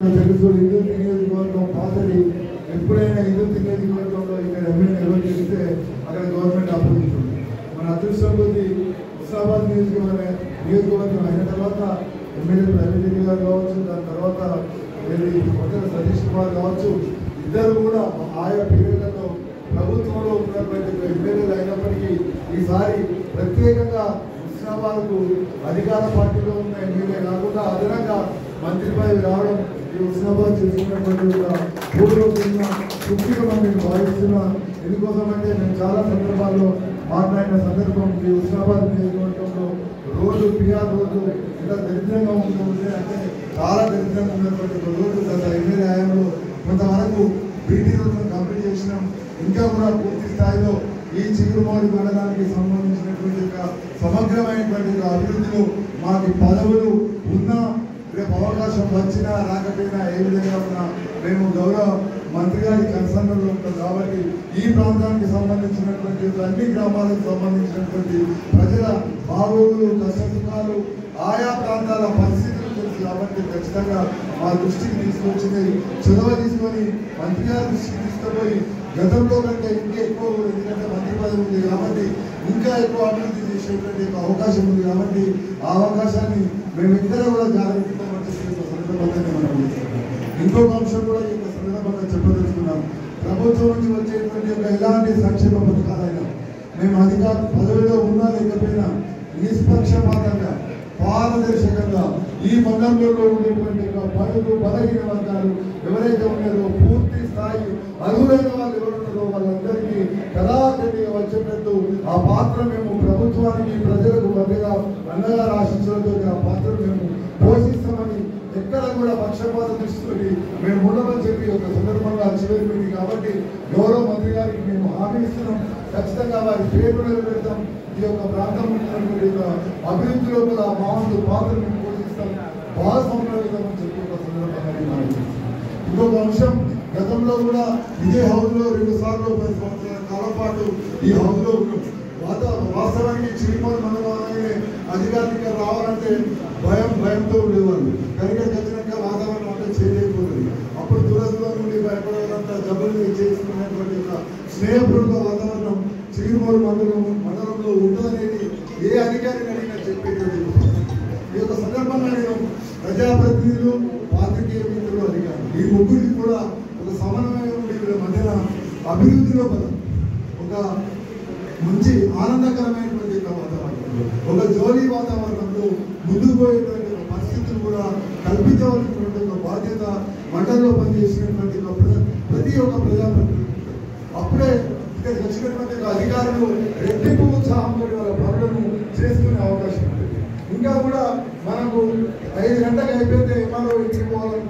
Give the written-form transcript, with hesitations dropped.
తెలుసు హిందూ నియోజకవర్గం పాతది ఎప్పుడైనా హిందూ నియోజకవర్గంలో ఇక్కడ ఎమ్మెల్యే ఎవరు చేస్తే అక్కడ గవర్నమెంట్ అప్పగించింది. మన అదృష్టం కొద్ది హుస్నాబాద్ నియోజకవర్గం అయిన తర్వాత ఎమ్మెల్యే ప్రవీణ్ రెడ్డి గారు కావచ్చు, దాని తర్వాత కొత్త సతీష్ కుమార్ కావచ్చు, ఇద్దరు కూడా ఆయా పీరియడ్లలో ప్రభుత్వంలో ఉన్నటువంటి ఎమ్మెల్యేలు అయినప్పటికీ ఈసారి ప్రత్యేకంగా హుస్నాబాద్కు అధికార పార్టీలో ఉన్న ఎమ్మెల్యే కాకుండా అదనంగా మంత్రి పదవి రావడం ఈ హుస్నాబాద్ చేసుకున్నటువంటి పూర్వకంగా తృప్తిగా నేను భావిస్తున్నా. ఎందుకోసమంటే నేను చాలా సందర్భాల్లో మాట్లాడిన సందర్భం ఈ హుస్నాబాద్ నియోజకవర్గంలో రోడ్డు పిఆర్ రోడ్డు ఎంత దరిద్రంగా ఉంటుంది అంటే చాలా దరిద్రంగా ఉన్నటువంటి రోడ్డు గత ఎమ్మెల్యే హయాంలో కొంతవరకు బీటీ రోడ్లను కంప్లీట్ చేసినాం. ఇంకా కూడా పూర్తి స్థాయిలో ఈ చిగురుమాడి మండలానికి సంబంధించినటువంటి సమగ్రమైనటువంటి అభివృద్ధిలో మాకు పదవులు ఉన్నా రేపు అవకాశం వచ్చినా రాకపోయినా ఏ విధంగా ఉన్నా మేము గౌరవ మంత్రి గారి కన్సర్న్లో ఉంటాం. కాబట్టి ఈ ప్రాంతానికి సంబంధించినటువంటి అన్ని గ్రామాలకు సంబంధించినటువంటి ప్రజల బాగోగులు కష్టసుఖాలు ఆయా ప్రాంతాల పరిస్థితులు తెలుసు. కాబట్టి ఖచ్చితంగా మా దృష్టికి తీసుకొచ్చింది చొరవ తీసుకొని మంత్రి గారి దృష్టికి తీసుకుపోయి గతంలో కంటే ఇంకా ఎక్కువ ఎందుకంటే మంత్రి పదవి ఉంది కాబట్టి ఇంకా ఎక్కువ అభివృద్ధి చేసేటువంటి అవకాశం ఉంది. కాబట్టి ఆ అవకాశాన్ని మేమిద్దరం కూడా జాగ్రత్తగా సందర్భంగా మనం ఇంకొక అంశం కూడా ఈ సందర్భంగా చెప్పదలుచుకున్నాం. ప్రభుత్వం నుంచి వచ్చేటువంటి ఎలాంటి సంక్షేమ పథకాలైనా మేము అధికార పదవిలో ఉన్నా లేకపోయినా నిష్పక్షపాతంగా పారదర్శకంగా ఈ మండలంలో ఉండేటువంటి బడుగు బలహీన వర్గాలు ఎవరైతే ఉన్నారో పూర్తి స్థాయి అర్హులైన వాళ్ళు ఎవరున్నారో వాళ్ళందరికీ కళాఖండిగా వచ్చేటట్టు ఆ పాత్ర మేము ప్రభుత్వానికి ప్రజలకు మధ్యగా అండగా ఆశించడంతో ఆ పాత్ర మేము పోషిస్తామని ఎక్కడ కూడా పక్షపాత దృష్టితోటి మేము ఉండమని చెప్పి ఒక సందర్భంగా చివరి కాబట్టి గౌరవ మంత్రి గారికి మేము హామీ ఇస్తున్నాం. ఖచ్చితంగా వారి పేరు నిలబెడతాం. ఈ యొక్క ప్రాంతం అభివృద్ధి లోపల బాగుంది పాత్ర మేము పోషిస్తాం, భాగస్వామ్యమని చెప్పి ఒక సందర్భంగా ఇంకొక అంశం, గతంలో కూడా ఇదే హౌస్ లో 2 సార్లు 10 సంవత్సరాల కాలం పాటు ఈ హౌస్ లో వాస్తవానికి చిరుమూరు మండలాన్ని అధికారికంగా రావాలంటే భయంతో ఉండేవాళ్ళు. కనుక ఖచ్చితంగా వాతావరణం అంటే చేంజ్ అయిపోతుంది. అప్పుడు దూరం నుండి భయపడేదంతా జబ్బులు చేసుకునేటువంటి స్నేహపూర్వక వాతావరణం చిరుమూరు మండలంలో ఉంటుందనేది ఏ అధికారిని అడిగినా చెప్పేటువంటి ఈ యొక్క సందర్భంగా నేను ప్రజాప్రతినిధులు పాత్రికేయ మిత్రులు అధికారులు ఈ ముగ్గురికి కూడా ఒక సమన్వయం ఉండి వీళ్ళ మధ్యన అభివృద్ధిలో ఒక మంచి ఆనందకరమైనటువంటి వాతావరణం ఒక జోలీ వాతావరణంలో ముందుకు పోయేటువంటి పరిస్థితులు కూడా కల్పించవలసినటువంటి ఒక బాధ్యత మండలంలో పనిచేసినటువంటి ప్రతి ఒక్క ప్రజాప్రతినిధి అప్పుడే ఇక్కడికి వచ్చినటువంటి అధికారులు రెట్టింపు ఉత్సాహంతో వాళ్ళ పనులను చేసుకునే అవకాశం ఉంటుంది. ఇంకా కూడా మనకు 5 గంటలకు అయిపోతే ఎంఆర్ఓ ఇంటికి పోవాలని